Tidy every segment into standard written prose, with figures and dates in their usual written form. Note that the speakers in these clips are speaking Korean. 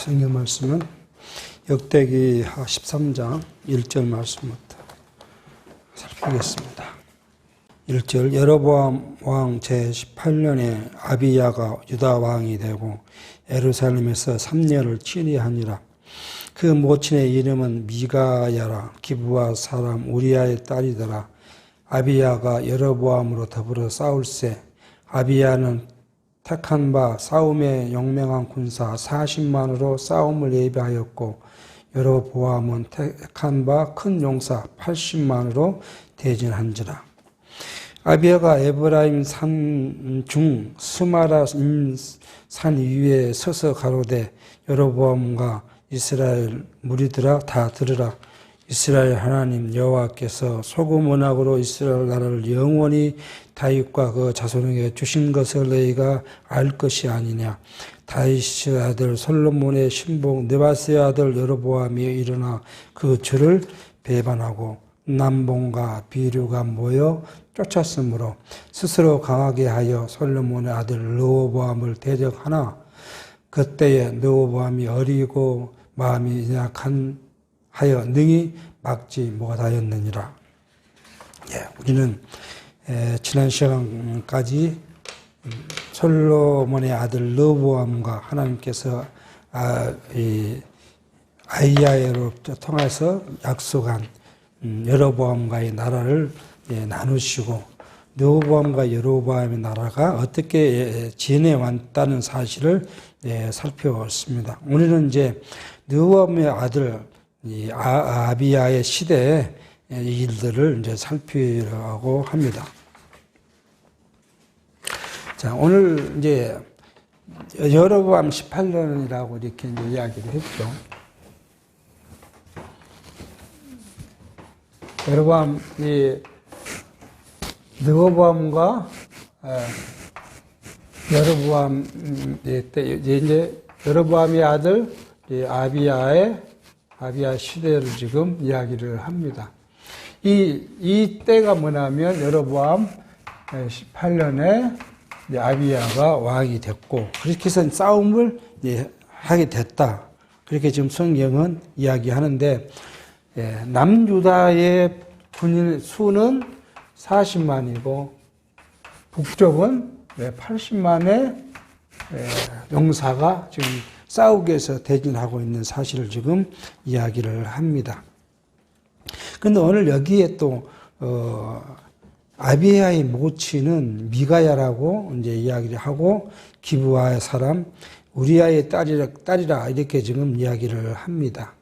성경 말씀은 역대기 13장 1절 말씀부터 살피겠습니다. 1절 여로보암 왕 제18년에 아비야가 유다 왕이 되고 예루살렘에서 3년을 치리하니라. 그 모친의 이름은 미가야라. 기브아 사람 우리아의 딸이더라. 아비야가 여로보암으로 더불어 싸울세. 아비야는 택한 바 싸움에 용맹한 군사 40만으로 싸움을 예비하였고 여로보암은 택한 바 큰 용사 80만으로 대진한지라. 아비야가 에브라임 산 중 스마라 산 위에 서서 가로되 여로보암과 이스라엘 무리들아 다 들으라. 이스라엘 하나님 여호와께서 소금 언약으로 이스라엘 나라를 영원히 다윗과 그 자손에게 주신 것을 너희가 알 것이 아니냐. 다윗의 아들 솔로몬의 신복 느바스의 아들 여로보암이 일어나 그 주를 배반하고 남봉과 비류가 모여 쫓았으므로 스스로 강하게 하여 솔로몬의 아들 르호보암을 대적하나 그때에 르호보암이 어리고 마음이 약한 하여 능히 막지 못하였느니라. 우리는 지난 시간까지 솔로몬의 아들 르호보암과 하나님께서 아이야로 통해서 약속한 여로보암과의 나라를 나누시고 르호보암과 여로보암의 나라가 어떻게 지내왔다는 사실을 살펴봤습니다. 오늘은 이제 르호보암의 아들 아비야의 시대의 일들을 이제 살피려고 합니다. 자, 오늘 이제 여로보암 18년이라고 이렇게 이제 이야기를 했죠. 여로보암, 르호보암과 여로보암 때 이제 여로보암의 아들 아비야 시대를 지금 이야기를 합니다. 이 때가 뭐냐면 여로보암 18년에 아비야가 왕이 됐고 그렇게 해서 싸움을 하게 됐다. 그렇게 지금 성경은 이야기하는데 남유다의 군인 수는 40만이고 북쪽은 80만의 용사가 지금 싸우기 위해서 대진하고 있는 사실을 지금 이야기를 합니다. 그런데 오늘 여기에 또 아비야의 모친은 미가야라고 이제 이야기를 하고 기브아의 사람 우리아의 딸이라 이렇게 지금 이야기를 합니다.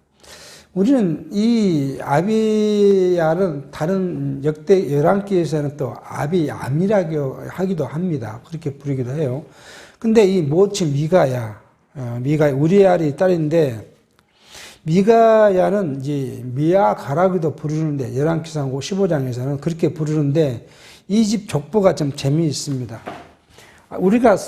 우리는 이 아비야는 다른 역대 11기에서는 또 아비암이라고 하기도 합니다. 그렇게 부르기도 해요. 근데 이 모친 미가야 우리아의 딸인데 미가야는 이제 미야가라고도 부르는데 11기상 15장에서는 그렇게 부르는데 이 집 족보가 좀 재미있습니다. 우리가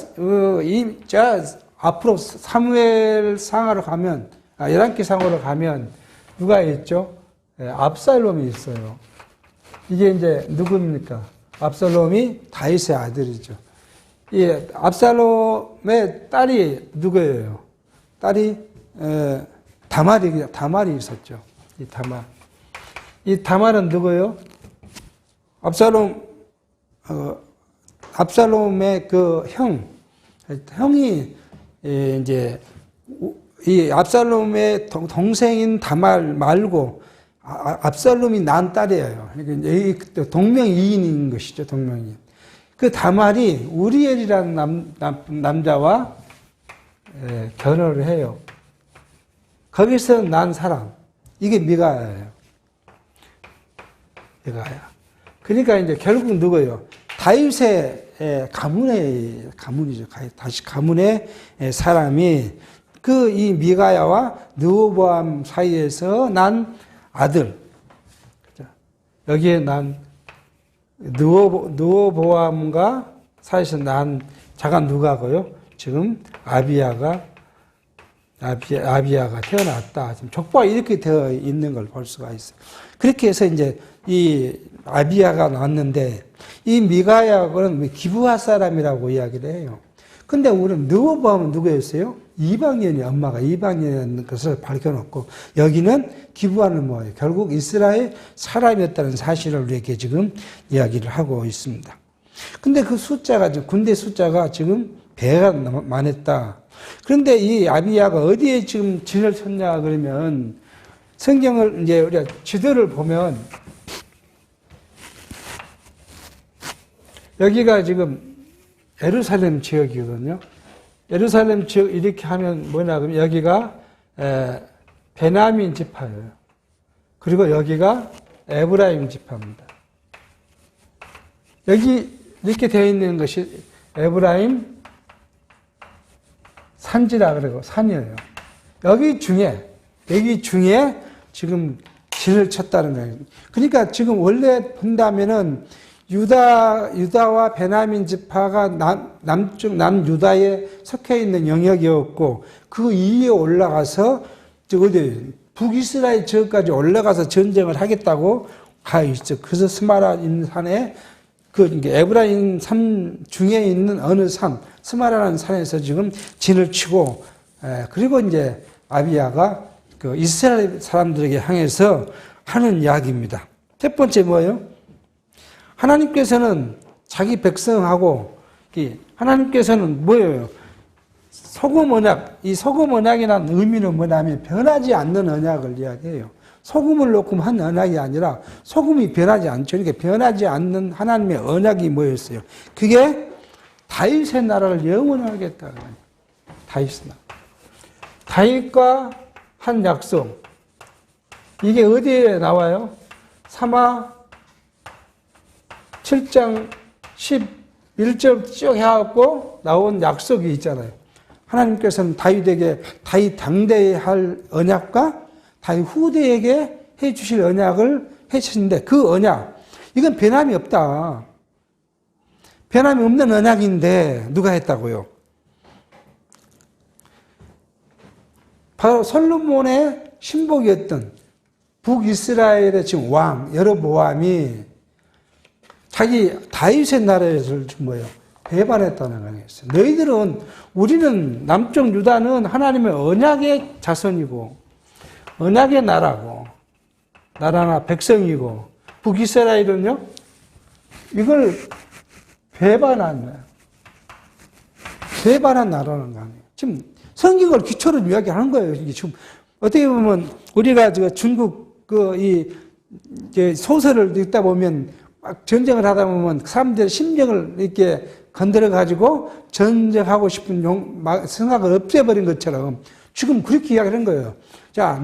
앞으로 사무엘 상하로 가면 11기상으로 가면 누가 있죠? 압살롬이 있어요. 이게 이제 누굽니까? 압살롬이 다윗의 아들이죠. 이 압살롬의 딸이 누구예요? 딸이 다말이 있었죠. 이 다말은 누구예요? 압살롬의 그 형이 이제 이 압살롬의 동생인 다말 말고 압살롬이 낳은 딸이에요. 그러니까 동명이인인 것이죠. 동명이인. 그 다말이 우리엘이라는 남자와 결혼을 해요. 거기서 난 사람, 이게 미가야예요. 미가야. 그러니까 이제 결국 누구예요? 다윗의 가문이죠. 다시 가문의 사람이 이 미가야와 르호보암 사이에서 난 아들. 여기에 난 르호보암과 사이에서 난 자가 누가고요? 지금 아비야가 태어났다. 지금 족보가 이렇게 되어 있는 걸 볼 수가 있어요. 그렇게 해서 이제 이 아비야가 낳았는데 이 미가야는 기브아 사람이라고 이야기를 해요. 근데 우리는 르호보암은 누구였어요? 이방인이 엄마가 이방인이었는 것을 밝혀놓고 여기는 기브아는 뭐예요? 결국 이스라엘 사람이었다는 사실을 우리에게 지금 이야기를 하고 있습니다. 근데 그 숫자가 군대 숫자가 지금 배가 많았다. 그런데 이 아비야가 어디에 지금 진을 쳤냐 그러면 성경을 이제 우리가 지도를 보면 여기가 지금 예루살렘 지역이거든요. 예루살렘 지역 이렇게 하면 뭐냐 그러면 여기가 베냐민 지파예요. 그리고 여기가 에브라임 지파입니다. 여기 이렇게 되어 있는 것이 에브라임 산지라 그러고 산이에요. 여기 중에 지금 진을 쳤다는 거예요. 그러니까 지금 원래 본다면은 유다와 베냐민 지파가 남유다에 속해 있는 영역이었고 그 이에 올라가서 어디 북이스라엘 지역까지 올라가서 전쟁을 하겠다고 가 있죠. 그래서 스마라 있는 산에 그 에브라임 산 중에 있는 어느 산 스마라라는 산에서 지금 진을 치고 그리고 이제 아비야가 그 이스라엘 사람들에게 향해서 하는 이야기입니다. 첫 번째 뭐예요? 하나님께서는 자기 백성하고 하나님께서는 뭐예요? 소금 언약. 이 소금 언약이라는 의미는 뭐냐면 변하지 않는 언약을 이야기해요. 소금을 넣고 한 언약이 아니라 소금이 변하지 않죠. 그러니까 변하지 않는 하나님의 언약이 뭐였어요? 그게 다윗의 나라를 영원하게 하겠다. 다윗의 나라. 다윗과 한 약속. 이게 어디에 나와요? 사마 7장 11절 쭉 해갖고 나온 약속이 있잖아요. 하나님께서는 다윗에게 다윗 당대에 할 언약과 다윗 후대에게 해 주실 언약을 해 주시는데 그 언약, 이건 변함이 없다. 변함이 없는 언약인데 누가 했다고요? 바로 솔로몬의 신복이었던 북이스라엘의 지금 왕 여로보암이 자기 다윗의 나라에서 뭐예요? 배반했다는 거였어요. 너희들은 우리는 남쪽 유다는 하나님의 언약의 자손이고 언약의 나라고 나라나 백성이고 북이스라엘은요 이걸 배반한 거예요. 배반한 나라는 거 아니에요. 지금 성경을 기초로 이야기하는 거예요. 이게 지금 어떻게 보면 우리가 중국 이제 소설을 읽다 보면 막 전쟁을 하다 보면 사람들의 심정을 이렇게 건드려 가지고 전쟁하고 싶은 생각을 없애버린 것처럼 지금 그렇게 이야기하는 거예요. 자,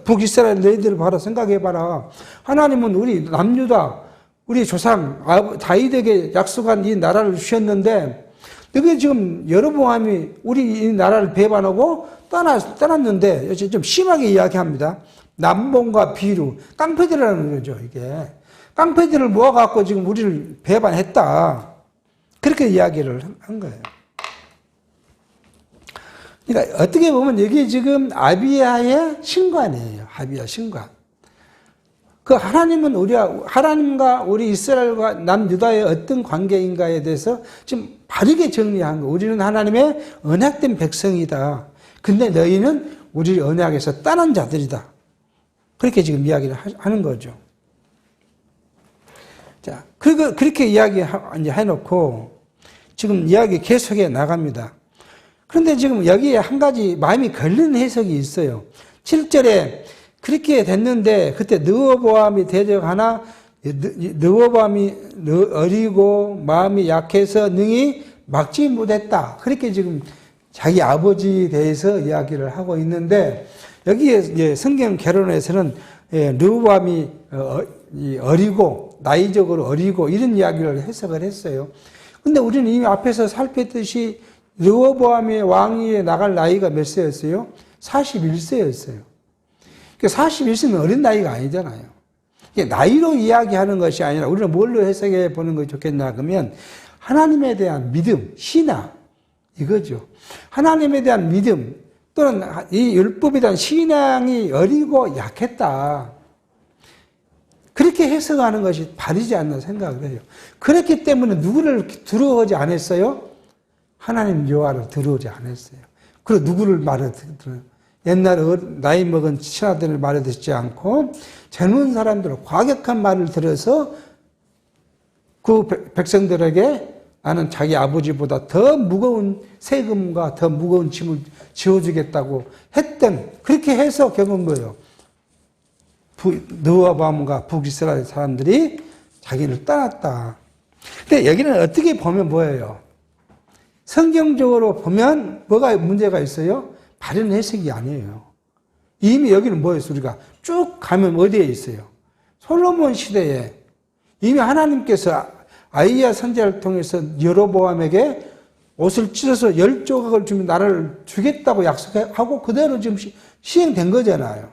북이스라엘 너희들 바로 생각해봐라. 하나님은 우리 남유다, 우리 조상 다윗에게 약속한 이 나라를 주셨는데 너희 지금 여로보암이 우리 이 나라를 배반하고 떠났는데 좀 심하게 이야기합니다. 남봉과 비루, 깡패들이라는 거죠, 이게. 깡패들을 모아갖고 지금 우리를 배반했다. 그렇게 이야기를 한 거예요. 그러니까 어떻게 보면 이게 지금 아비야의 신관이에요. 아비야 신관. 그 하나님은 하나님과 우리 이스라엘과 남유다의 어떤 관계인가에 대해서 지금 바르게 정리한 거. 우리는 하나님의 언약된 백성이다. 근데 너희는 우리 언약에서 떠난 자들이다. 그렇게 지금 이야기를 하는 거죠. 자, 그렇게 이제 해놓고 지금 이야기 계속해 나갑니다. 그런데 지금 여기에 한 가지 마음이 걸리는 해석이 있어요. 7절에 그렇게 됐는데 그때 르호보암이 대적하나 르호보암이 어리고 마음이 약해서 능히 막지 못했다. 그렇게 지금 자기 아버지에 대해서 이야기를 하고 있는데 여기에 이제 성경 개론에서는 르호보암이 어리고 나이적으로 어리고 이런 이야기를 해석을 했어요. 근데 우리는 이미 앞에서 살폈듯이 르호보암의 왕위에 나갈 나이가 몇 세였어요? 41세였어요. 그러니까 41세는 어린 나이가 아니잖아요. 나이로 이야기하는 것이 아니라 우리는 뭘로 해석해 보는 것이 좋겠나 그러면 하나님에 대한 믿음, 신앙 이거죠. 하나님에 대한 믿음 또는 이 율법에 대한 신앙이 어리고 약했다. 그렇게 해석하는 것이 바르지 않나 생각을 해요. 그렇기 때문에 누구를 두려워하지 않았어요? 하나님 여호와를 들어오지 않았어요. 그리고 누구를 말을 들어요? 옛날에 나이 먹은 신하들을 말을 듣지 않고 젊은 사람들은 과격한 말을 들어서 그 백성들에게 나는 자기 아버지보다 더 무거운 세금과 더 무거운 짐을 지어주겠다고 했던, 그렇게 해서 결국은 뭐예요? 느와밤과 북이스라엘 사람들이 자기를 떠났다. 근데 여기는 어떻게 보면 뭐예요? 성경적으로 보면 뭐가 문제가 있어요? 바른 해석이 아니에요. 이미 여기는 뭐였어요? 우리가 쭉 가면 어디에 있어요? 솔로몬 시대에 이미 하나님께서 아이야 선지자를 통해서 여로보암에게 옷을 찢어서 10조각을 주면 나라를 주겠다고 약속하고 그대로 지금 시행된 거잖아요.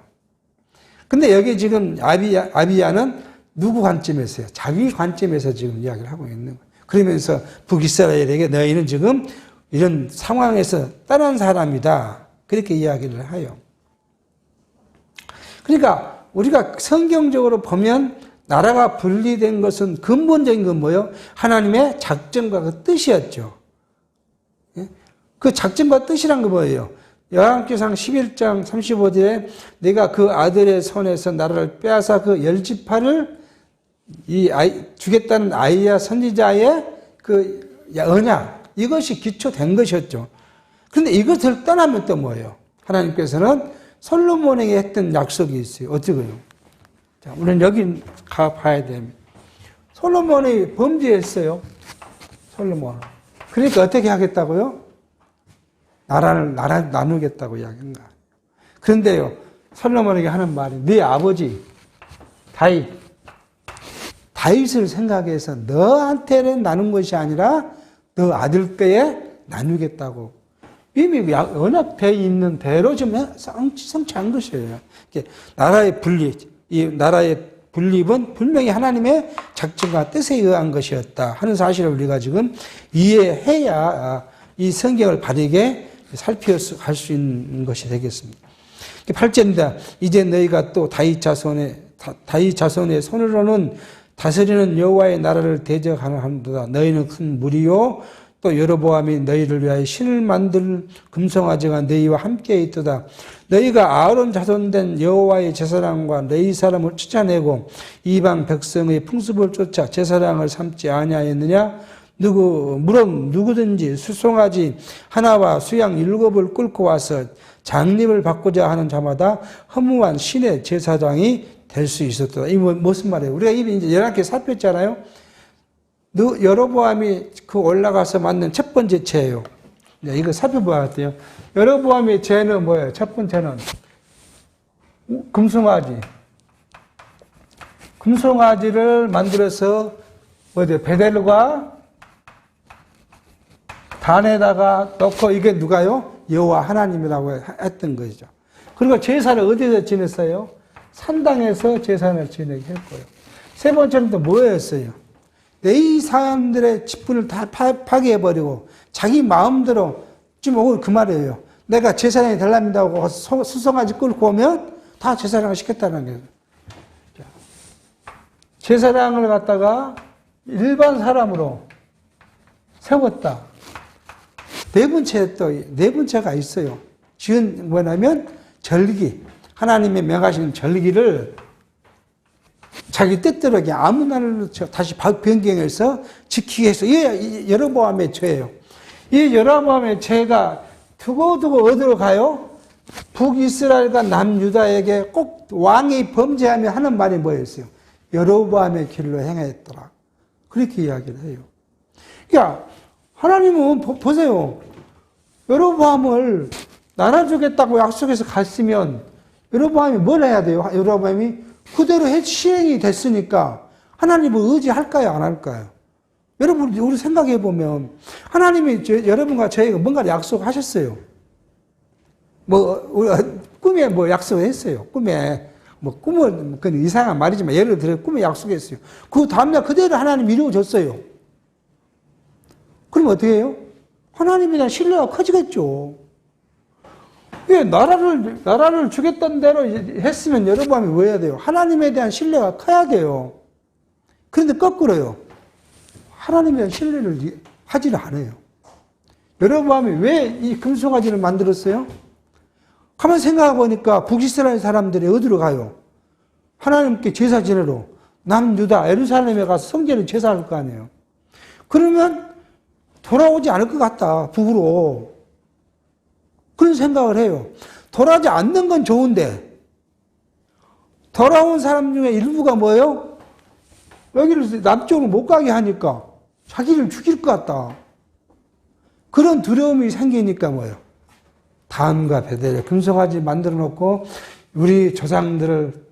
근데 여기 지금 아비야는 누구 관점에서요? 자기 관점에서 지금 이야기를 하고 있는 거예요. 그러면서 북이스라엘에게 너희는 지금 이런 상황에서 떠난 사람이다. 그렇게 이야기를 해요. 그러니까 우리가 성경적으로 보면 나라가 분리된 것은 근본적인 건 뭐예요? 하나님의 작정과 그 뜻이었죠. 그 작정과 뜻이란 거 뭐예요? 열왕기상 11장 35절에 내가 그 아들의 손에서 나라를 빼앗아 그 10지파를 주겠다는 아이야 선지자의 그 언약, 이것이 기초된 것이었죠. 그런데 이것을 떠나면 또 뭐예요? 하나님께서는 솔로몬에게 했던 약속이 있어요. 어쩌고요? 자, 우리는 여기 가봐야 됩니다. 솔로몬이 범죄했어요. 솔로몬. 그러니까 어떻게 하겠다고요? 나라를 나누겠다고 이야기한 거예요. 그런데요, 솔로몬에게 하는 말이 네 아버지 다윗을 생각해서 너한테는 나눈 것이 아니라 너 아들 때에 나누겠다고. 이미 언약되어 있는 대로 좀 성취한 것이에요. 나라의 분립은 분명히 하나님의 작정과 뜻에 의한 것이었다 하는 사실을 우리가 지금 이해해야 이 성경을 바르게 살펴갈 수 있는 것이 되겠습니다. 8절입니다. 이제 너희가 또 다윗 자손의 손으로는 다스리는 여호와의 나라를 대적하는도다. 너희는 큰 무리요 또 여로보암이 너희를 위하여 신을 만들 금송아지가 너희와 함께 있도다. 너희가 아론 자손된 여호와의 제사장과 너희 사람을 쫓아내고 이방 백성의 풍습을 쫓아 제사장을 삼지 아니하였느냐? 물론 누구든지 수송아지 하나와 수양 7을 끌고 와서 장립을 받고자 하는 자마다 허무한 신의 제사장이 될 수 있었다. 이 무슨 말이에요? 우리가 이미 이제 열악하게 살폈잖아요. 여로보암이 그 올라가서 만든 첫 번째 죄예요. 이거 살펴봐야 돼요. 여로보암의 죄는 뭐예요? 첫 번째는 금송아지를 만들어서 베델과 단에다가 넣고 이게 누가요? 여호와 하나님이라고 했던 거죠. 그리고 제사를 어디서 지냈어요? 산당에서 제사를 지내게 했고요. 세 번째는 또 뭐였어요? 이 사람들의 직분을 다 파괴해버리고 자기 마음대로 지금 오늘 그 말이에요. 내가 제사장이 되랍니다 하고 수송아지 끌고 오면 다 제사장을 시켰다는 거예요. 제사장을 갖다가 일반 사람으로 세웠다. 네 번째가 있어요. 지은 뭐냐면 절기. 하나님의 명하시는 절기를 자기 뜻대로 아무 날로 다시 변경해서 지키기 위해서 이게 여로보암의 죄예요. 이 여로보암의 죄가 두고두고 어디로 가요? 북이스라엘과 남유다에게 꼭 왕이 범죄하며 하는 말이 뭐였어요? 여로보암의 길로 행하였더라. 그렇게 이야기를 해요. 그러니까 하나님은 보세요. 여로보암을 나라 주겠다고 약속해서 갔으면 여로보암이 뭘 해야 돼요? 여로보암이 그대로 시행이 됐으니까 하나님을 의지할까요? 안 할까요? 여러분, 우리 생각해 보면 하나님이 여러분과 저희가 뭔가를 약속하셨어요. 꿈에 약속했어요. 꿈에 꿈은 그건 이상한 말이지만 예를 들어 꿈에 약속했어요. 그 다음날 그대로 하나님 이루어졌어요. 그럼 어떻게 해요? 하나님에 대한 신뢰가 커지겠죠. 왜 나라를 주겠다는 대로 했으면 여로보암이 뭐 해야 돼요? 하나님에 대한 신뢰가 커야 돼요. 그런데 거꾸로요. 하나님에 대한 신뢰를 하지를 않아요. 여러분이 왜 이 금송아지를 만들었어요? 가만 생각해 보니까 북이스라엘 사람들이 어디로 가요? 하나님께 제사 지내러 남유다 예루살렘에 가서 성전에 제사할 거 아니에요. 그러면 돌아오지 않을 것 같다, 북으로. 그런 생각을 해요. 돌아오지 않는 건 좋은데 돌아온 사람 중에 일부가 뭐예요? 여기를 남쪽으로 못 가게 하니까 자기를 죽일 것 같다. 그런 두려움이 생기니까 뭐예요? 다음과 베델에 금송아지 만들어 놓고 우리 조상들을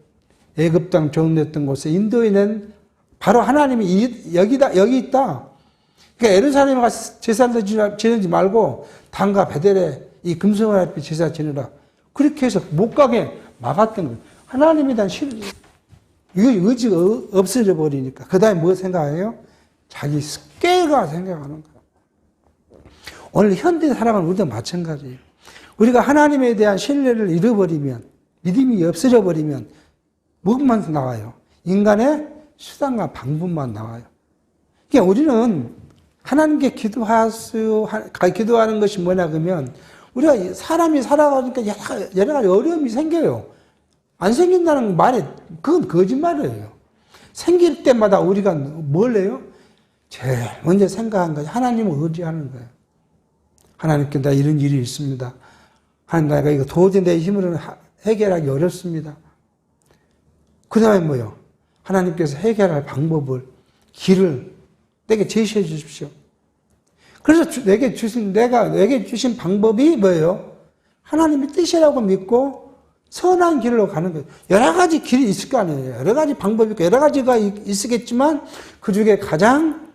애굽 땅 종됐던 곳에 인도해낸 바로 하나님이 여기 있다. 그러니까 예루살렘에 가서 제사를 지내지 말고 단과 베델에 이 금송아지 앞에 제사 지내라. 그렇게 해서 못 가게 막았던 거예요. 하나님에 대한 의지가 없어져 버리니까. 그 다음에 뭐 생각해요? 자기 습관가 생각하는 거예요. 오늘 현대 사람은 우리도 마찬가지예요. 우리가 하나님에 대한 신뢰를 잃어버리면, 믿음이 없어져 버리면 뭐만 나와요? 인간의 수단과 방법만 나와요. 그러니까 우리는 하나님께 기도하는 것이 뭐냐 그러면 우리가 사람이 살아가니까 여러 가지 어려움이 생겨요. 안 생긴다는 말이 그건 거짓말이에요. 생길 때마다 우리가 뭘 해요? 제일 먼저 생각한 것이 하나님을 의지하는 거예요. 하나님께 나 이런 일이 있습니다. 하나님 내가 이거 도저히 내 힘으로는 해결하기 어렵습니다. 그 다음에 뭐요? 하나님께서 해결할 방법을, 길을 내게 제시해 주십시오. 그래서 내게 주신 방법이 뭐예요? 하나님의 뜻이라고 믿고 선한 길로 가는 거예요. 여러 가지 길이 있을 거 아니에요. 여러 가지 방법이 있고 여러 가지가 있겠지만 그 중에 가장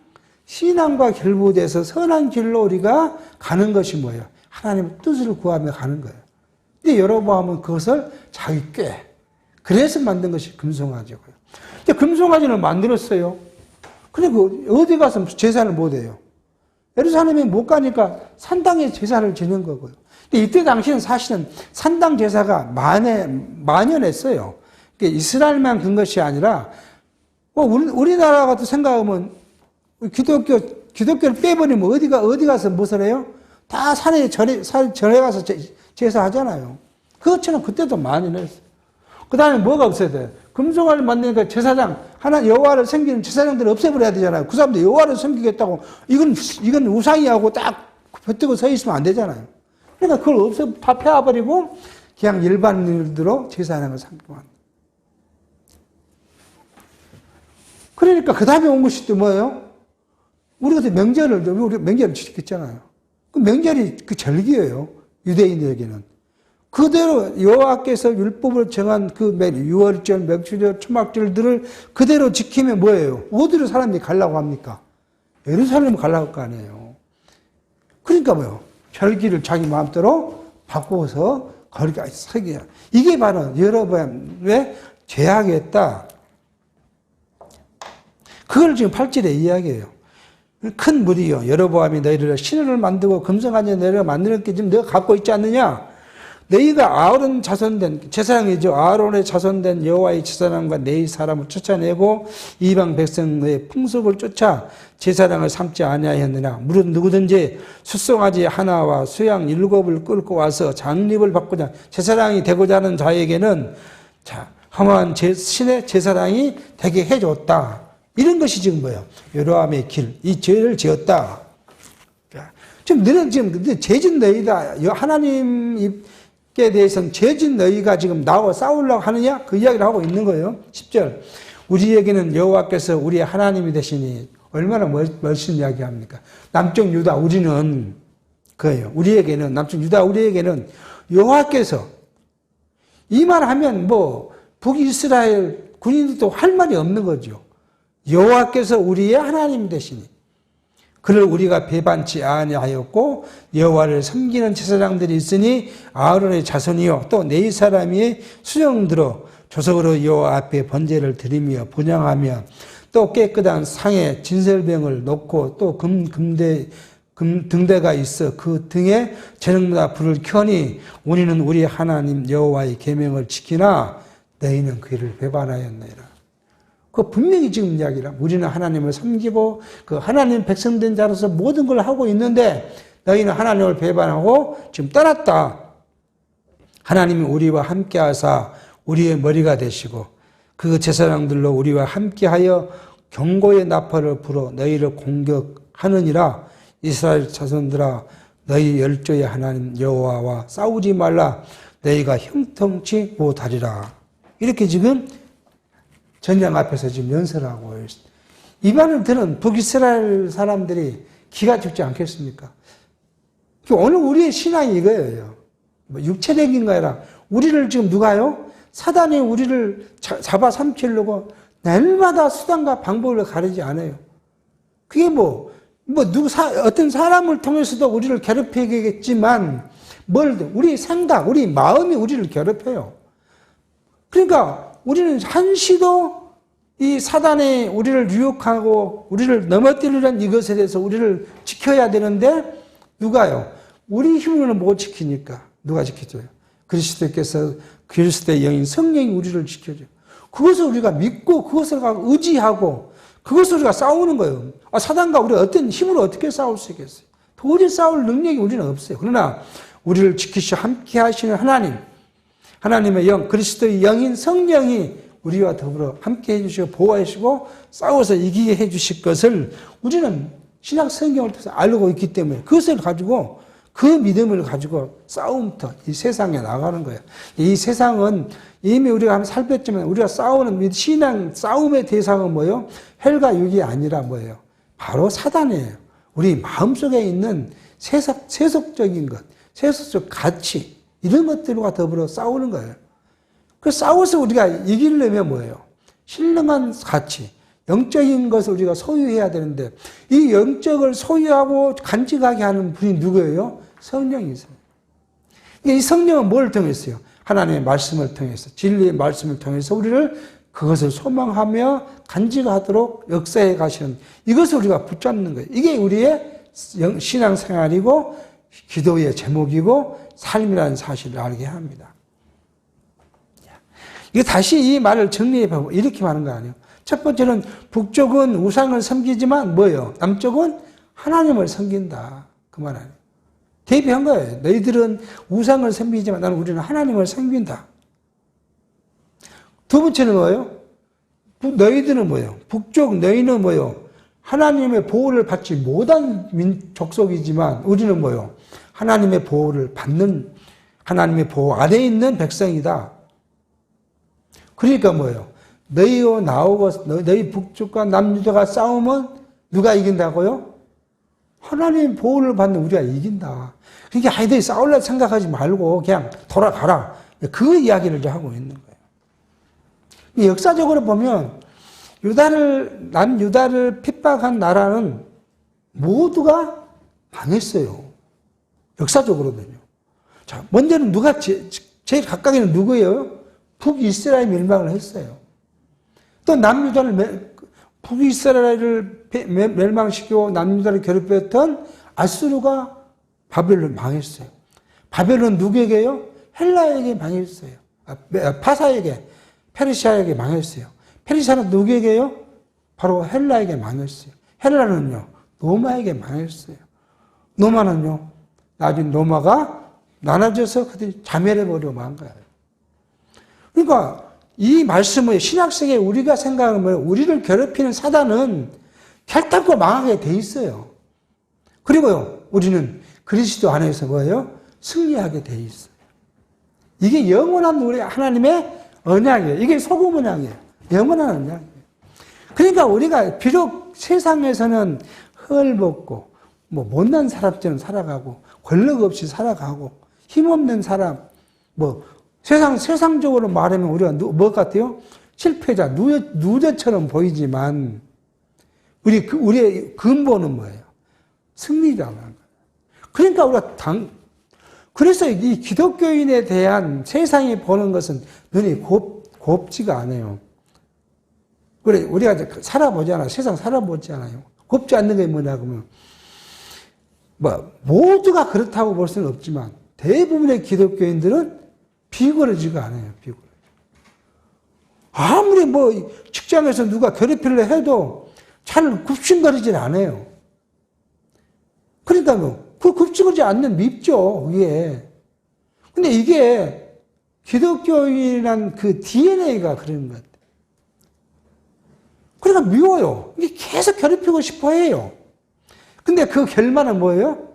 신앙과 결부돼서 선한 길로 우리가 가는 것이 뭐예요? 하나님의 뜻을 구하며 가는 거예요. 근데 여러분 그것을 자기 꾀. 그래서 만든 것이 금송아지고요. 근데 금송아지를 만들었어요. 근데 어디 가서 제사를 못 해요. 예루살렘에 못 가니까 산당에 제사를 지는 거고요. 근데 이때 당시는 사실은 산당 제사가 만연했어요. 이스라엘만 그런 것이 아니라, 우리나라 같은 생각하면 기독교를 빼버리면 어디 가서 무엇을 해요? 다 절에 가서 제사하잖아요. 그것처럼 그때도 만연했어요. 그 다음에 뭐가 없어야 돼요? 금송아지를 만드니까 제사장, 여호와를 섬기는 제사장들을 없애버려야 되잖아요. 그 사람들 여호와를 섬기겠다고, 이건 우상이하고 딱 뱉고 서 있으면 안 되잖아요. 그러니까 그걸 다 폐워버리고, 그냥 일반인들로 제사하는 걸 삼고만. 그러니까 그 다음에 온 것이 또 뭐예요? 우리가 명절을 지켰잖아요. 그 명절이 그 절기예요. 유대인들에게는. 그대로 여호와께서 율법을 정한 그 유월절, 맥주절, 초막절들을 그대로 지키면 뭐예요? 어디로 사람들이 가려고 합니까? 예루살렘 가려고 할 거 아니에요. 그러니까 뭐예요? 절기를 자기 마음대로 바꾸어서 거리가 서게. 이게 바로 여러분의 죄악이었다. 그걸 지금 8절에 이야기해요. 큰 무리요. 여로보암이 너희를 신을 만들고 금성아지 너희를 만들었기 지금 너가 갖고 있지 않느냐? 너희가 아론 자손된 제사장이죠. 아론의 자손된 여호와의 제사장과 네 사람을 쫓아내고 이방 백성의 풍속을 쫓아 제사장을 삼지 아니하였느냐. 무릇 누구든지 숫송아지 하나와 수양 7을 끌고 와서 장립을 받고자 제사장이 되고자 하는 자에게는 험한 신의 제사장이 되게 해줬다. 이런 것이 지금 뭐예요? 여로보암의 길, 이 죄를 지었다. 지금 너는 지금 죄진 너희다. 하나님께 대해서는 죄진 너희가 지금 나와 싸우려고 하느냐? 그 이야기를 하고 있는 거예요. 10절. 우리에게는 여호와께서 우리의 하나님이 되시니 얼마나 멋진 이야기합니까? 남쪽 유다 우리는 그예요. 우리에게는 남쪽 유다 우리에게는 여호와께서 이 말 하면 북이스라엘 군인들도 할 말이 없는 거죠. 여호와께서 우리의 하나님 되시니 그를 우리가 배반치 아니하였고 여호와를 섬기는 제사장들이 있으니 아론의 자손이요 또 네 사람이 수령들어 조석으로 여호와 앞에 번제를 드리며 분향하며 또 깨끗한 상에 진설병을 놓고 또 등대가 있어 그 등에 저녁마다 불을 켜니 우리는 우리 하나님 여호와의 계명을 지키나 너희는 그 일을 배반하였느니라. 그 분명히 지금 이야기라. 우리는 하나님을 섬기고 그 하나님 백성된 자로서 모든 걸 하고 있는데 너희는 하나님을 배반하고 지금 떠났다. 하나님이 우리와 함께 하사 우리의 머리가 되시고 그 제사장들로 우리와 함께하여 경고의 나팔을 불어 너희를 공격하느니라. 이스라엘 자손들아, 너희 열조의 하나님 여호와와 싸우지 말라. 너희가 형통치 못하리라. 이렇게 지금 전쟁 앞에서 지금 연설하고 있습니다. 이 말을 들은 북이스라엘 사람들이 기가 죽지 않겠습니까? 오늘 우리의 신앙이 이거예요. 육체적인 거 아니라 우리를 지금 누가요? 사단이 우리를 잡아삼키려고 날마다 수단과 방법을 가리지 않아요. 그게 어떤 사람을 통해서도 우리를 괴롭히겠지만, 우리 생각, 우리 마음이 우리를 괴롭혀요. 그러니까 우리는 한시도 이 사단이 우리를 유혹하고 우리를 넘어뜨리려는 이것에 대해서 우리를 지켜야 되는데, 누가요? 우리 힘으로는 못 지키니까 누가 지켜줘요? 그리스도께서 그리스도의 영인 성령이 우리를 지켜줘요. 그것을 우리가 믿고 그것을 의지하고 그것을 우리가 싸우는 거예요. 사단과 우리가 어떤 힘으로 어떻게 싸울 수 있겠어요? 도저히 싸울 능력이 우리는 없어요. 그러나 우리를 지키시고 함께 하시는 하나님, 하나님의 영, 그리스도의 영인 성령이 우리와 더불어 함께 해주시고 보호해 주시고 싸워서 이기게 해주실 것을 우리는 신약 성경을 통해서 알고 있기 때문에 그것을 가지고 그 믿음을 가지고 싸움부터 이 세상에 나가는 거예요. 이 세상은 이미 우리가 한번 살폈지만 우리가 싸우는 신앙 싸움의 대상은 뭐예요? 헬과 육이 아니라 뭐예요? 바로 사단이에요. 우리 마음속에 있는 세속적인 것, 세속적 가치 이런 것들과 더불어 싸우는 거예요. 그 싸워서 우리가 이기려면 뭐예요? 신령한 가치, 영적인 것을 우리가 소유해야 되는데 이 영적을 소유하고 간직하게 하는 분이 누구예요? 성령이세요. 이 성령은 뭘 통해서요? 하나님의 말씀을 통해서, 진리의 말씀을 통해서 우리를 그것을 소망하며 간직하도록 역사해 가시는 이것을 우리가 붙잡는 거예요. 이게 우리의 신앙생활이고 기도의 제목이고 삶이라는 사실을 알게 합니다. 이게 다시 이 말을 정리해 보고 이렇게 말하는 거 아니에요. 첫 번째는 북쪽은 우상을 섬기지만 뭐예요? 남쪽은 하나님을 섬긴다. 그 말 아니에요. 대비한 거예요. 너희들은 우상을 섬기지만 우리는 하나님을 섬긴다. 두 번째는 뭐예요? 너희들은 뭐예요? 북쪽 너희는 뭐예요? 하나님의 보호를 받지 못한 족속이지만 우리는 뭐예요? 하나님의 보호를 받는 하나님의 보호 아래에 있는 백성이다. 그러니까 뭐예요? 너희와 나오고 너희 북쪽과 남유다가 싸우면 누가 이긴다고요? 하나님의 보호를 받는 우리가 이긴다. 그러니까 아이들이 싸울라 생각하지 말고 그냥 돌아가라. 그 이야기를 하고 있는 거예요. 역사적으로 보면 남유다를 핍박한 나라는 모두가 망했어요. 역사적으로는요. 자, 먼저는 누가 제일 가까이는 누구예요? 북이스라엘이 멸망을 했어요. 또 남유다를 북이스라엘을 멸망시키고 남유다를 괴롭혔던 아수르가 바벨론 망했어요. 바벨론 누구에게요? 헬라에게 망했어요. 파사에게, 페르시아에게 망했어요. 페르시아는 누구에게요? 바로 헬라에게 망했어요. 헬라는요, 로마에게 망했어요. 로마는요, 나중에 로마가 나눠져서 그들이 자멸해버리고 만 거예요. 그러니까 이 말씀을 신약성에 우리가 생각하면 우리를 괴롭히는 사단은 결단코 망하게 돼 있어요. 그리고요, 우리는 그리스도 안에서 뭐예요? 승리하게 돼 있어요. 이게 영원한 우리 하나님의 언약이에요. 이게 소금 언약이에요. 영원한 언약이에요. 그러니까 우리가 비록 세상에서는 헐벗고 못난 사람처럼 살아가고 권력 없이 살아가고 힘없는 사람 세상적으로 말하면 우리가 뭐 같아요? 실패자, 누저처럼 보이지만 우리의 근본은 뭐예요? 승리라는 거예요. 그러니까 우리가 그래서 이 기독교인에 대한 세상이 보는 것은 눈이 곱지가 않아요. 그래, 우리가 살아보지 않아요. 세상 살아보지 않아요. 곱지 않는 게 뭐냐, 그러면. 모두가 그렇다고 볼 수는 없지만, 대부분의 기독교인들은 비굴하지가 않아요, 비굴. 아무리 직장에서 누가 괴롭히려 해도 잘 굽신거리질 않아요. 그러니까 그 굽직거리지 않는 밉죠, 그게. 근데 이게 기독교인이란 그 DNA가 그런 것 같아요. 그러니까 미워요. 이게 계속 괴롭히고 싶어 해요. 근데 그 결말은 뭐예요?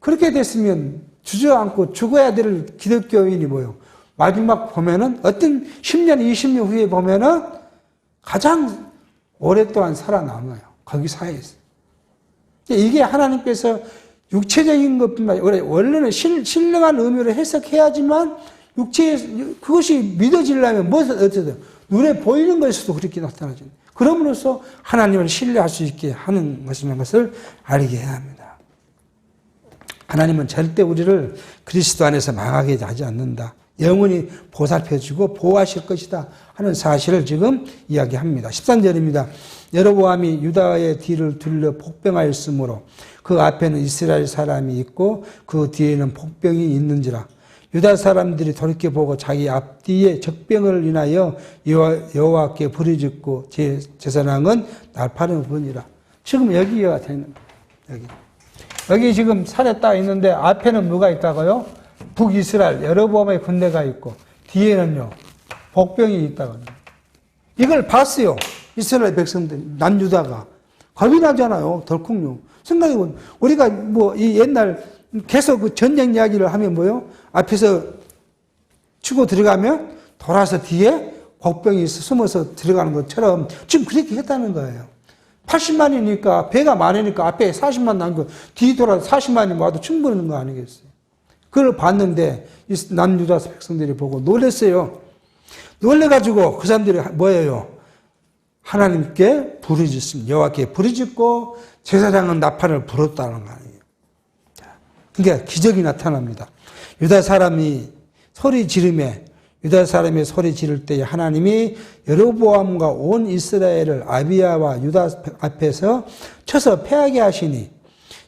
그렇게 됐으면 주저앉고 죽어야 될 기독교인이 뭐예요? 마지막 보면은 어떤 10년, 20년 후에 보면은 가장 오랫동안 살아남아요. 거기 사이에서. 이게 하나님께서 육체적인 것뿐만 아니라 원래는 신령한 의미로 해석해야지만 그것이 믿어지려면 어쨌든 눈에 보이는 것에서도 그렇게 나타나죠. 그럼으로써 하나님을 신뢰할 수 있게 하는 것을 알게 해야 합니다. 하나님은 절대 우리를 그리스도 안에서 망하게 하지 않는다. 영원히 보살펴주고 보호하실 것이다 하는 사실을 지금 이야기합니다. 13절입니다. 여로보암이 유다의 뒤를 둘러 복병하였으므로 그 앞에는 이스라엘 사람이 있고 그 뒤에는 복병이 있는지라. 유다 사람들이 돌이켜보고 자기 앞뒤에 적병을 인하여 여호와께 부르짖고 제사장은 날파른 분이라. 지금 여기가 되는 거예요. 여기 지금 산에 딱 있는데 앞에는 누가 있다고요? 북이스라엘 여로보암의 군대가 있고 뒤에는요 복병이 있다고요. 이걸 봤어요. 이스라엘 백성들이 남유다가 겁이 나잖아요. 덜컥요. 생각해보면 우리가 뭐 이 옛날 계속 그 전쟁 이야기를 하면 뭐요? 앞에서 치고 들어가면 돌아서 뒤에 복병이 숨어서 들어가는 것처럼 지금 그렇게 했다는 거예요. 80만이니까 배가 많으니까 앞에 40만 남고 뒤 돌아 40만이 와도 충분한 거 아니겠어요? 그걸 봤는데 이 남유다 백성들이 보고 놀랐어요. 놀래가지고 그 사람들이 뭐예요? 하나님께 부르짖습니다. 여호와께 부르짖고 제사장은 나팔을 불었다는 거 아니에요. 그러니까 기적이 나타납니다. 유다 사람이 소리 지르매 유다 사람이 소리 지를 때에 하나님이 여로보암과 온 이스라엘을 아비야와 유다 앞에서 쳐서 패하게 하시니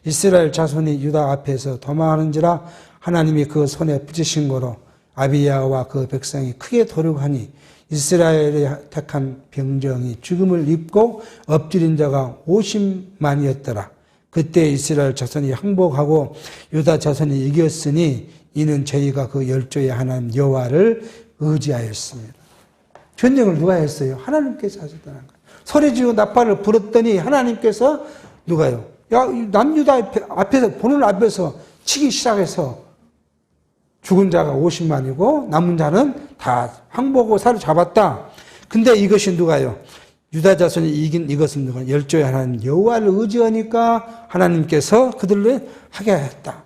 이스라엘 자손이 유다 앞에서 도망하는지라. 하나님이 그 손에 붙이신 거로 아비야와 그 백성이 크게 도륙하니 이스라엘의 택한 병정이 죽음을 입고 엎드린 자가 50만이었더라. 그때 이스라엘 자손이 항복하고 유다 자손이 이겼으니 이는 저희가 그 열조의 하나님 여호와를 의지하였습니다. 전쟁을 누가 했어요? 하나님께서 하셨다는 거예요. 소리지르고 나팔을 불었더니 하나님께서 누가요? 남유다 앞에서 보는 앞에서 치기 시작해서 죽은 자가 50만이고 남은 자는 다 항복하고 사로잡았다. 근데 이것이 누가요? 유다 자손이 이긴 이것은 누가? 열조의 하나님 여호와를 의지하니까 하나님께서 그들을 하게 했다.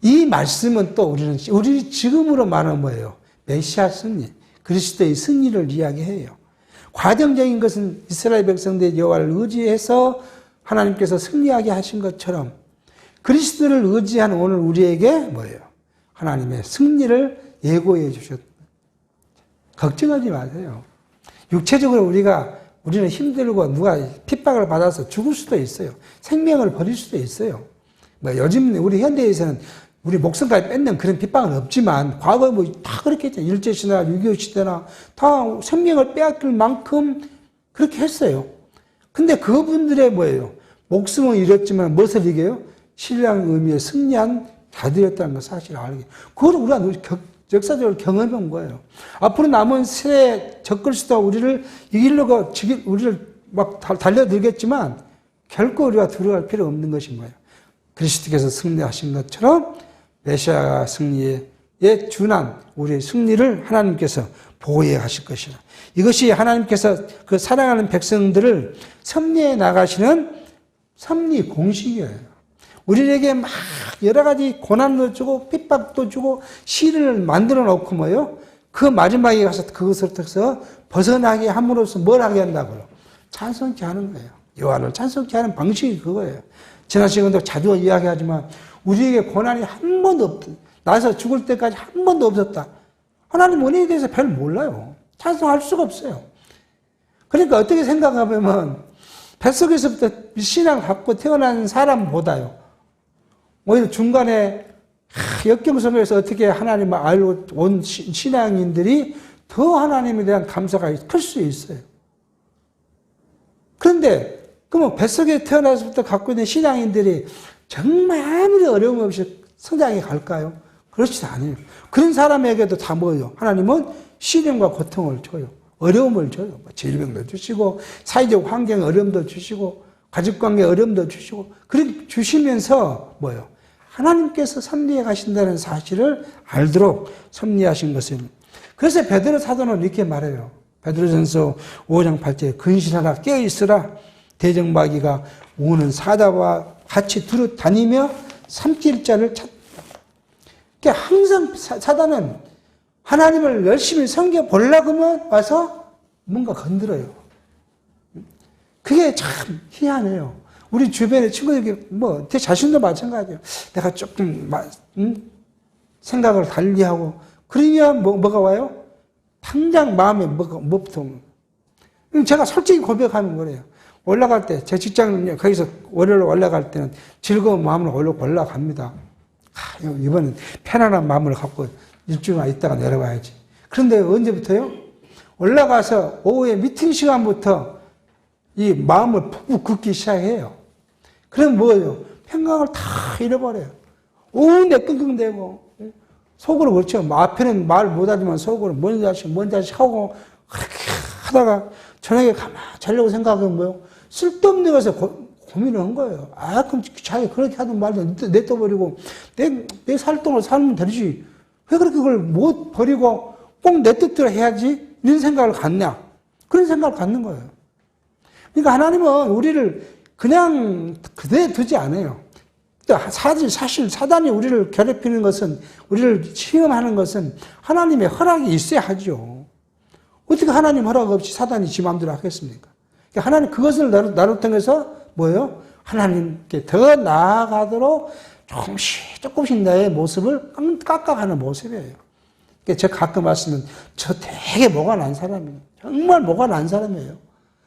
이 말씀은 또 우리 지금으로 말하는 뭐예요? 메시아 승리, 그리스도의 승리를 이야기해요. 과정적인 것은 이스라엘 백성들의 여호와를 의지해서 하나님께서 승리하게 하신 것처럼 그리스도를 의지한 오늘 우리에게 뭐예요? 하나님의 승리를 예고해 주셨다. 걱정하지 마세요. 육체적으로 우리는 힘들고 누가 핍박을 받아서 죽을 수도 있어요. 생명을 버릴 수도 있어요. 뭐 요즘 우리 현대에서는 우리 목숨까지 뺏는 그런 핍박은 없지만 과거에 뭐 다 그렇게 했잖아요. 일제시대나 6.25 시대나 다 생명을 빼앗길 만큼 그렇게 했어요. 근데 그분들의 뭐예요? 목숨은 잃었지만 무엇을 이겨요? 신령한 의미의 승리한 자들이었다는 걸 사실 알게. 그걸 우리가 역사적으로 경험한 거예요. 앞으로 남은 세대에 적을 수도 우리를 이기려고 우리를 막 달려들겠지만 결코 우리가 두려워할 필요 없는 것인 거예요. 그리스도께서 승리하신 것처럼 메시아 승리에 준한 우리의 승리를 하나님께서 보호해 가실 것이라. 이것이 하나님께서 그 사랑하는 백성들을 섭리해 나가시는 섭리 공식이에요. 우리에게 막 여러 가지 고난도 주고 핍박도 주고 시련을 만들어 놓고 뭐요? 그 마지막에 가서 그것을 통해서 벗어나게 함으로써 뭘 하게 한다고요? 찬송케 하는 거예요. 여호와를 찬송케 하는 방식이 그거예요. 지난 시간도 자주 이야기하지만 우리에게 고난이 한 번도 없다. 나서 죽을 때까지 한 번도 없었다. 하나님 원인에 대해서 별 몰라요. 찬송할 수가 없어요. 그러니까 어떻게 생각하면 뱃속에서부터 신앙을 갖고 태어난 사람보다요. 오히려 중간에 역경선에서 어떻게 하나님을 알고 온 신앙인들이 더 하나님에 대한 감사가 클 수 있어요. 그런데 그러면 뱃속에 태어나서부터 갖고 있는 신앙인들이 정말 아무리 어려움 없이 성장해 갈까요? 그렇지 않아요. 그런 사람에게도 다 뭐예요? 하나님은 시련과 고통을 줘요. 어려움을 줘요. 질병도 주시고, 사회적 환경 어려움도 주시고, 가족관계 어려움도 주시고, 그렇게 주시면서 뭐예요? 하나님께서 섭리해 가신다는 사실을 알도록 섭리하신 것을. 그래서 베드로 사도는 이렇게 말해요. 베드로전서 5장 8절에 근신하라 깨어있으라 대적마귀가 오는 사자와 같이 두루 다니며 삼킬 자를 찾다. 그러니까 항상 사단은 하나님을 열심히 섬겨보려고 하면 와서 뭔가 건드려요. 그게 참 희한해요. 우리 주변의 친구들에게 제 자신도 마찬가지예요. 내가 조금 생각을 달리하고 그러면 뭐가 와요? 당장 마음에 뭐부터. 제가 솔직히 고백하는 거예요. 올라갈 때, 제 직장, 거기서 월요일로 올라갈 때는 즐거운 마음으로 올라갑니다. 이번엔 편안한 마음을 갖고 일주일만 있다가 내려가야지. 그런데 언제부터요? 올라가서 오후에 미팅 시간부터 이 마음을 푹 굽기 시작해요. 그럼 뭐예요? 평강을 다 잃어버려요. 온데 끙끙대고, 속으로 그렇죠. 앞에는 말 못하지만 속으로 뭔 자식 하고, 그렇게 하다가 저녁에 가만히 자려고 생각하면 뭐예요? 쓸데없는 것에 고민을 한 거예요. 그럼 자기 그렇게 하던 말도 냅둬버리고, 내 살동을 살면 되지. 왜 그렇게 그걸 못 버리고 꼭 내 뜻대로 해야지? 이런 생각을 갖냐? 그런 생각을 갖는 거예요. 그러니까 하나님은 우리를 그냥 그대로 두지 않아요. 사실 사단이 우리를 괴롭히는 것은, 우리를 시험하는 것은 하나님의 허락이 있어야 하죠. 어떻게 하나님 허락 없이 사단이 지 마음대로 하겠습니까? 그러니까 하나님 그것을 나를 통해서 뭐예요? 하나님께 더 나아가도록 조금씩 나의 모습을 깎아가는 모습이에요. 그러니까 제가 가끔 말씀은 저 되게 뭐가 난 사람이에요. 정말 뭐가 난 사람이에요.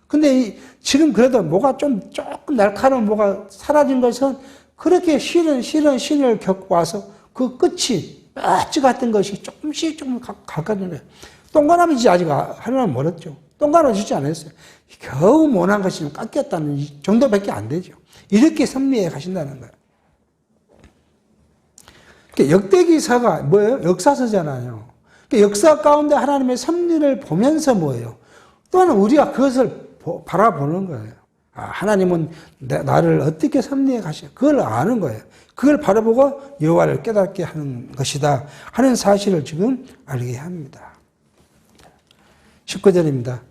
근데 지금 그래도 뭐가 조금 날카로운 뭐가 사라진 것은 그렇게 싫은 신을 겪고 와서 그 끝이 뼈지 같은 것이 조금씩 가까워지는 거예요. 동그라미지 아직 하나는 멀었죠. 동그라미지 않았어요. 겨우 못한 것이 좀 깎였다는 정도밖에 안 되죠. 이렇게 섭리해 가신다는 거예요. 그러니까 역대기서가 뭐예요? 역사서잖아요. 그러니까 역사 가운데 하나님의 섭리를 보면서 뭐예요? 또한 우리가 그것을 바라보는 거예요. 하나님은 나를 어떻게 섭리해 가시냐. 그걸 아는 거예요. 그걸 바라보고 여호와를 깨닫게 하는 것이다 하는 사실을 지금 알게 합니다. 19절입니다.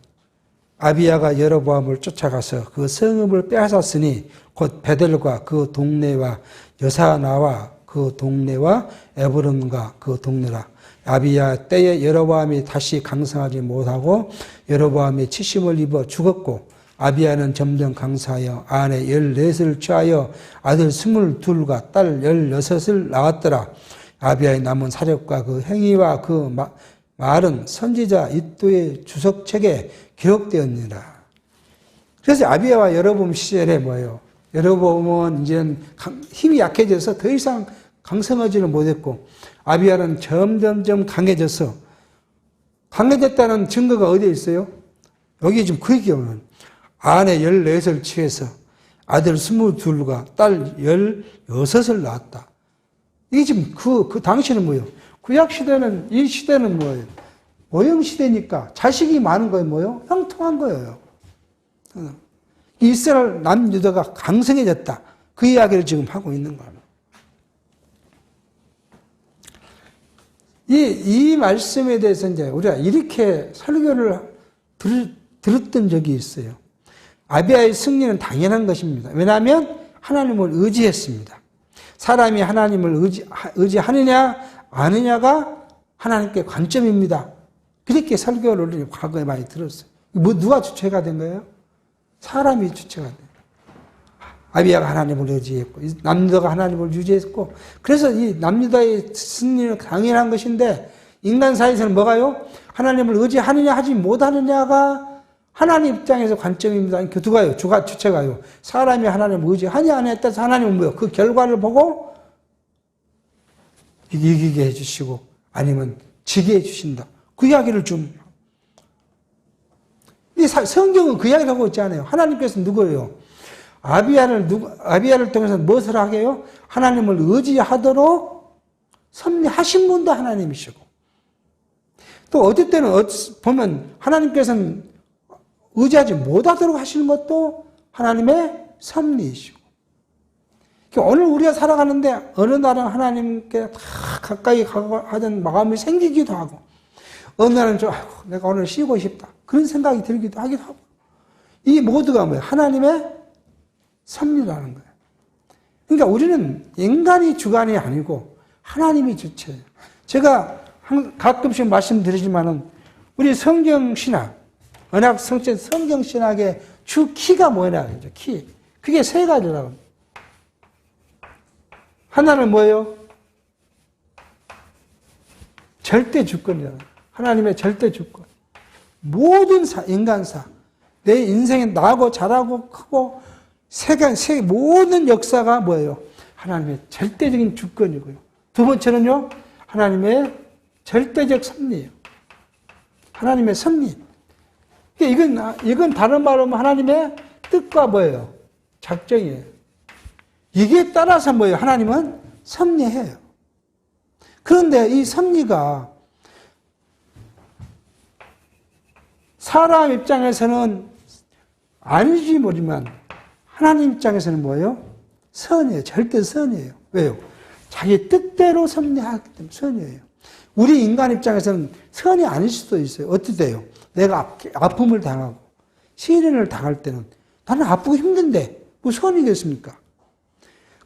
아비야가 여로보암을 쫓아가서 그 성읍을 빼앗았으니 곧 베델과 그 동네와 여사나와 그 동네와 에브론과 그 동네라. 아비야 때에 여로보암이 다시 강성하지 못하고 여로보암이 치심을 입어 죽었고 아비야는 점점 강사하여 아내 14을 취하여 아들 22과 딸 16을 낳았더라. 아비야의 남은 사력과 그 행위와 그 말은 선지자 이도의 주석책에 기록되었느니라. 그래서 아비야와 여로보암 시절에 뭐예요? 여로보암은 이제 힘이 약해져서 더 이상 강성하지를 못했고 아비야는 점점점 강해졌다는 증거가 어디에 있어요? 여기 지금 그 얘기는 아내 14을 취해서 아들 22과 딸 16을 낳았다. 이게 지금 그 당시는 뭐예요? 구약시대는, 이 시대는 뭐예요? 오형시대니까 자식이 많은 거예요. 뭐예요? 형통한 거예요. 이스라엘 남유다가 강성해졌다. 그 이야기를 지금 하고 있는 거예요. 이 말씀에 대해서 이제 우리가 이렇게 설교를 들었던 적이 있어요. 아비야의 승리는 당연한 것입니다. 왜냐하면 하나님을 의지했습니다. 사람이 하나님을 의지하느냐 아느냐가 하나님께 관점입니다. 그렇게 설교를 과거에 많이 들었어요. 누가 주체가 된 거예요? 사람이 주체가 돼요. 아비야가 하나님을 의지했고 남유다가 하나님을 유지했고 그래서 이 남유다의 승리는 당연한 것인데 인간 사이에서는 뭐가요? 하나님을 의지하느냐 하지 못하느냐가 하나님 입장에서 관점입니다. 그 누가요? 주체가요. 사람이 하나님을 의지하냐 안 했다 해서 하나님은 뭐요? 그 결과를 보고 이기게 해주시고 아니면 지게 해주신다. 그 이야기를 좀. 이 성경은 그 이야기를 하고 있지 않아요. 하나님께서 누구예요? 아비야를 통해서 무엇을 하게 해요? 하나님을 의지하도록 섭리하신 분도 하나님이시고, 또 어떨 때는 보면 하나님께서는 의지하지 못하도록 하시는 것도 하나님의 섭리이시고, 그러니까 오늘 우리가 살아가는데 어느 날은 하나님께 다 가까이 하던 마음이 생기기도 하고, 어느 날은 좀 내가 오늘 쉬고 싶다 그런 생각이 들기도 하기도 하고, 이 모두가 뭐예요? 하나님의 섭리라는 거예요. 그러니까 우리는 인간이 주관이 아니고 하나님이 주체예요. 제가 가끔씩 말씀드리지만은 우리 성경신학, 언약 성체 성경신학의 주 키가 뭐냐, 키. 그게 세 가지라고 합니다. 하나는 뭐예요? 절대 주권이잖아요. 하나님의 절대 주권. 모든 인간사, 내 인생에 나고 자라고 크고 세계 모든 역사가 뭐예요? 하나님의 절대적인 주권이고요. 두 번째는요, 하나님의 절대적 섭리예요. 하나님의 섭리. 이건 다른 말로 하면 하나님의 뜻과 뭐예요? 작정이에요. 이게 따라서 뭐예요? 하나님은 섭리해요. 그런데 이 섭리가 사람 입장에서는 아닌지 모르지만 하나님 입장에서는 뭐예요? 선이에요. 절대 선이에요. 왜요? 자기 뜻대로 섭리하기 때문에 선이에요. 우리 인간 입장에서는 선이 아닐 수도 있어요. 어떻대요? 내가 아픔을 당하고 시련을 당할 때는 나는 아프고 힘든데 뭐 선이겠습니까?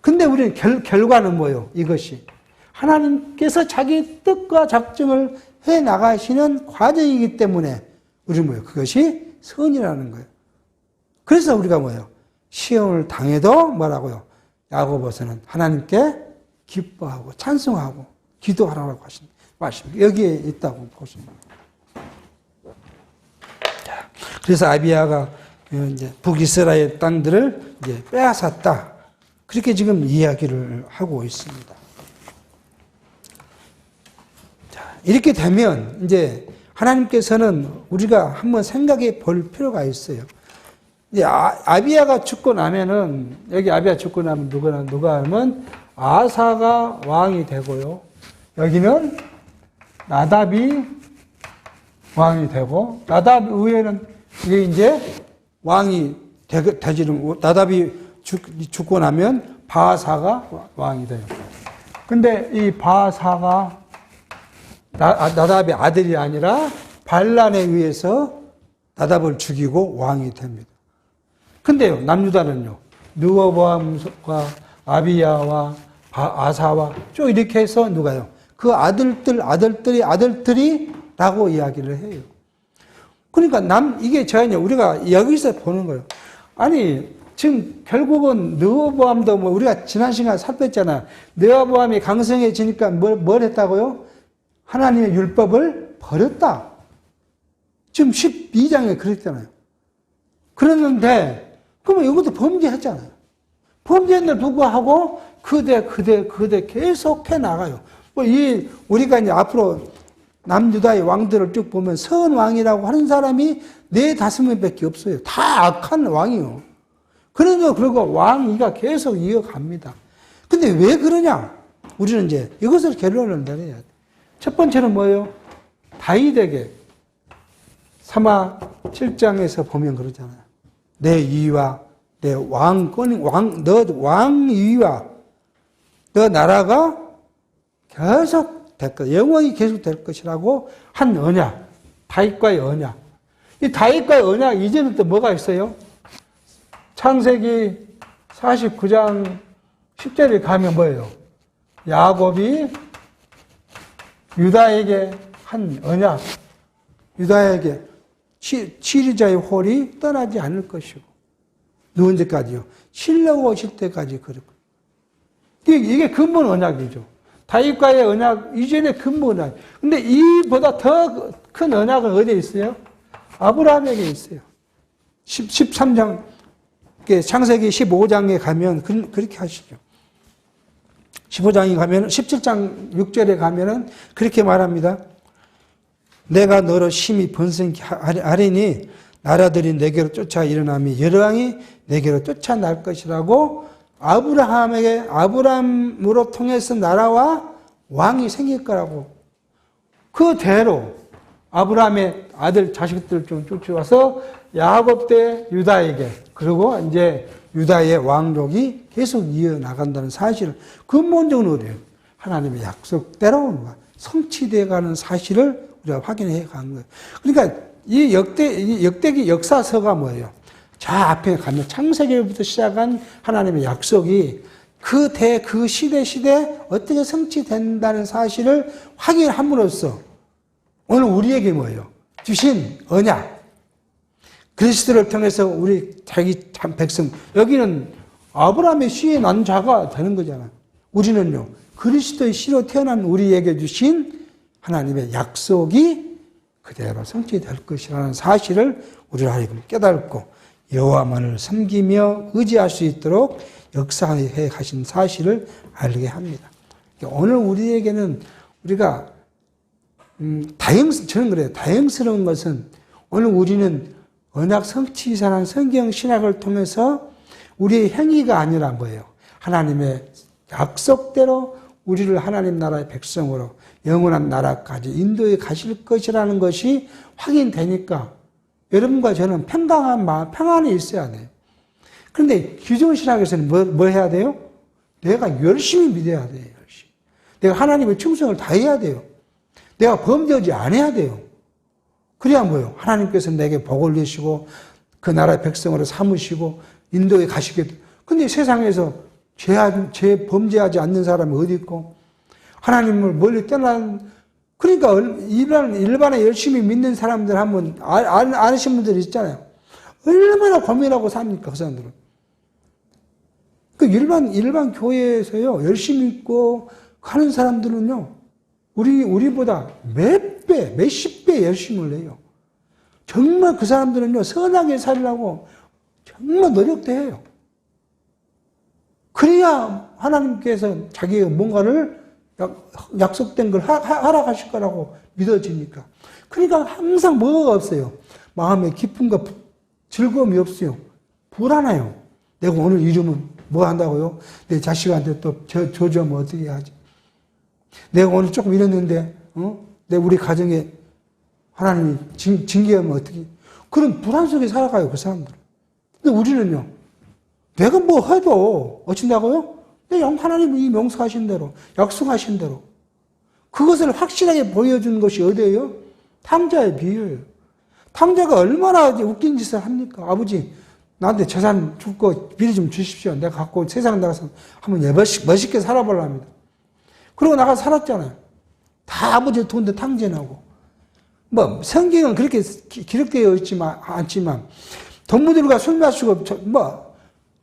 근데 우리는 결과는 뭐예요? 이것이 하나님께서 자기 뜻과 작정을 해 나가시는 과정이기 때문에 우리는 뭐예요? 그것이 선이라는 거예요. 그래서 우리가 뭐예요? 시험을 당해도 뭐라고요? 야고보서는 하나님께 기뻐하고 찬송하고 기도하라고 하신 말씀 여기에 있다고 보십니다. 그래서 아비야가 이제 북이스라엘 땅들을 이제 빼앗았다. 그렇게 지금 이야기를 하고 있습니다. 자, 이렇게 되면 이제 하나님께서는 우리가 한번 생각해 볼 필요가 있어요. 이제 아비야가 죽고 나면은, 여기 아비야 죽고 나면 누가 하면 아사가 왕이 되고요. 여기는 나답이 왕이 되고, 나답 위에는 이게 이제 왕이 되지는, 나답이 죽고 나면 바사가 왕이 돼요. 근데 이 바사가 나답의 아들이 아니라 반란에 의해서 나답을 죽이고 왕이 됩니다. 근데요, 남유다는요, 르호보암과 아비야와 아사와 쭉 이렇게 해서 누가요? 그 아들들이라고 이야기를 해요. 그러니까 이게 저희는 우리가 여기서 보는 거예요. 아니, 지금 결국은 르호보암도 뭐 우리가 지난 시간에 살폈잖아. 르호보암이 강성해지니까 뭘 했다고요? 하나님의 율법을 버렸다. 지금 12장에 그랬잖아요. 그랬는데, 그러면 이것도 범죄했잖아요. 범죄했는데 불구하고 그대 계속해 나가요. 우리가 이제 앞으로 남유다의 왕들을 쭉 보면 선왕이라고 하는 사람이 4-5명밖에 없어요. 다 악한 왕이요. 그래도 그러고 왕위가 계속 이어갑니다. 근데 왜 그러냐? 우리는 이제 이것을 결론을 내려야 돼. 첫 번째는 뭐예요? 다윗에게 사마 7장에서 보면 그러잖아요. 내 위와 내 너 왕위와 너 나라가 계속 될 것, 영원히 계속 될 것이라고 한 언약, 다윗과의 언약. 이 다윗과의 언약 이제는 또 뭐가 있어요? 창세기 49장 10절에 가면 뭐예요? 야곱이 유다에게 한 언약, 유다에게 치리자의 홀이 떠나지 않을 것이고, 누 언제까지요? 신뢰가 오실 때까지 그럴 거예요. 이게 근본 언약이죠. 다윗과의 언약 이전의 근본 언약. 근데 이보다 더 큰 언약은 어디에 있어요? 아브라함에게 있어요. 13장, 창세기 15장에 가면 그렇게 하시죠. 15장에 가면, 17장 6절에 가면은 그렇게 말합니다. 내가 너로 심히 번성케 하리니 나라들이 내게로 쫓아 일어나며 여러 왕이 내게로 쫓아날 것이라고 아브람으로 통해서 나라와 왕이 생길 거라고. 그대로 아브라함의 아들 자식들 좀 쫓아와서 야곱 때 유다에게, 그리고 이제 유다의 왕족이 계속 이어나간다는 사실을, 근본적으로 어디예요? 하나님의 약속대로 성취되어 가는 사실을 우리가 확인해 가는 거예요. 그러니까 이 역대기 역사서가 뭐예요? 저 앞에 가면 창세기부터 시작한 하나님의 약속이 그 시대 어떻게 성취된다는 사실을 확인함으로써 오늘 우리에게 뭐예요? 주신 언약. 그리스도를 통해서 우리 자기 참 백성, 여기는 아브라함의 씨에 난 자가 되는 거잖아요. 우리는요, 그리스도의 씨로 태어난 우리에게 주신 하나님의 약속이 그대로 성취될 것이라는 사실을 우리를 하여금 깨닫고 여호와만을 섬기며 의지할 수 있도록 역사해 가신 사실을 알게 합니다. 오늘 우리에게는 우리가 저는 그래요. 다행스러운 것은 오늘 우리는 언약 성취사라는 성경 신학을 통해서 우리의 행위가 아니라 뭐예요? 하나님의 약속대로 우리를 하나님 나라의 백성으로 영원한 나라까지 인도해 가실 것이라는 것이 확인되니까 여러분과 저는 평강한 마음, 평안이 있어야 돼요. 그런데 기존 신학에서는 뭐 해야 돼요? 내가 열심히 믿어야 돼요. 열심히. 내가 하나님의 충성을 다해야 돼요. 내가 범죄하지 않아야 돼요. 그래야 뭐예요? 하나님께서 내게 복을 내시고 그 나라의 백성으로 삼으시고 인도에 가시게. 근데 세상에서 죄 범죄하지 않는 사람이 어디 있고 하나님을 멀리 떠난, 그러니까 일반에 열심히 믿는 사람들 한번 아시는 분들 있잖아요. 얼마나 고민하고 삽니까, 그 사람들은. 그 일반 교회에서요, 열심히 믿고 하는 사람들은요, 우리보다 몇 배, 몇십 배 열심을 해요. 정말 그 사람들은요, 선하게 살려고 정말 노력도 해요. 그래야 하나님께서 자기의 뭔가를 약속된 걸 하라 하실 거라고 믿어지니까. 그러니까 항상 뭐가 없어요. 마음에 기쁨과 즐거움이 없어요. 불안해요. 내가 오늘 이루면 뭐 한다고요? 내 자식한테 또 저주하면 어떻게 하지? 내가 오늘 조금 이랬는데, 내 우리 가정에 하나님이 징계하면 어떻게? 그런 불안 속에 살아가요, 그 사람들은. 근데 우리는요, 내가 뭐 해도 어쩐다고요? 하나님이 명수하신 대로, 약속하신 대로. 그것을 확실하게 보여주는 것이 어디예요? 탕자의 비유예요. 탕자가 얼마나 웃긴 짓을 합니까? 아버지, 나한테 재산 줄 거 미리 좀 주십시오. 내가 갖고 세상 나가서 한번 멋있게 살아보려 합니다. 그러고 나가서 살았잖아요. 다 아버지 돈도 탕진하고. 뭐, 성경은 그렇게 기록되어 있지만, 않지만, 동무들과 술 마시고,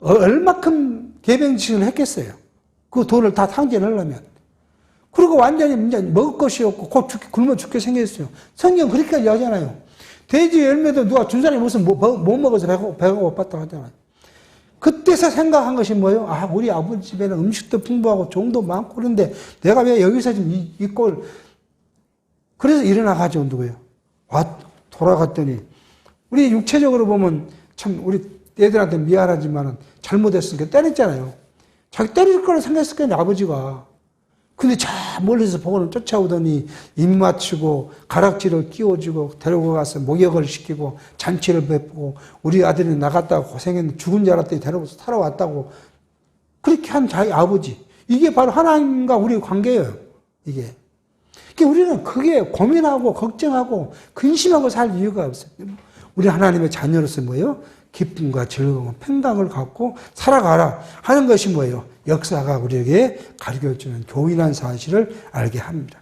얼마큼 개병치를 했겠어요. 그 돈을 다 탕진하려면. 그리고 완전히 이제 먹을 것이 없고, 굶어 죽게 생겼어요. 성경 그렇게까지 하잖아요. 돼지 열매도 누가 준 사람이 무슨 못 먹어서 배가 고팠다고 하잖아요. 그때서 생각한 것이 뭐예요? 아, 우리 아버지 집에는 음식도 풍부하고 종도 많고 그런데 내가 왜 여기서 지금 이 꼴. 그래서 일어나가지고 누구예요? 돌아갔더니, 우리 육체적으로 보면 참 우리 애들한테 미안하지만 잘못했으니까 때렸잖아요. 자기 때릴 거라 생각했을 거예요, 아버지가. 근데 저 멀리서 보고는 쫓아오더니 입 맞추고 가락지를 끼워주고 데리고 가서 목욕을 시키고 잔치를 베푸고 우리 아들이 나갔다가 고생했는데 죽은 줄 알았더니 데려와서 살아왔다고. 그렇게 한 자기 아버지. 이게 바로 하나님과 우리의 관계예요, 이게. 그러니까 우리는 크게 고민하고 걱정하고 근심하고 살 이유가 없어요. 우리 하나님의 자녀로서 뭐예요? 기쁨과 즐거움, 평강을 갖고 살아가라 하는 것이 뭐예요? 역사가 우리에게 가르쳐주는 교훈이라는 사실을 알게 합니다.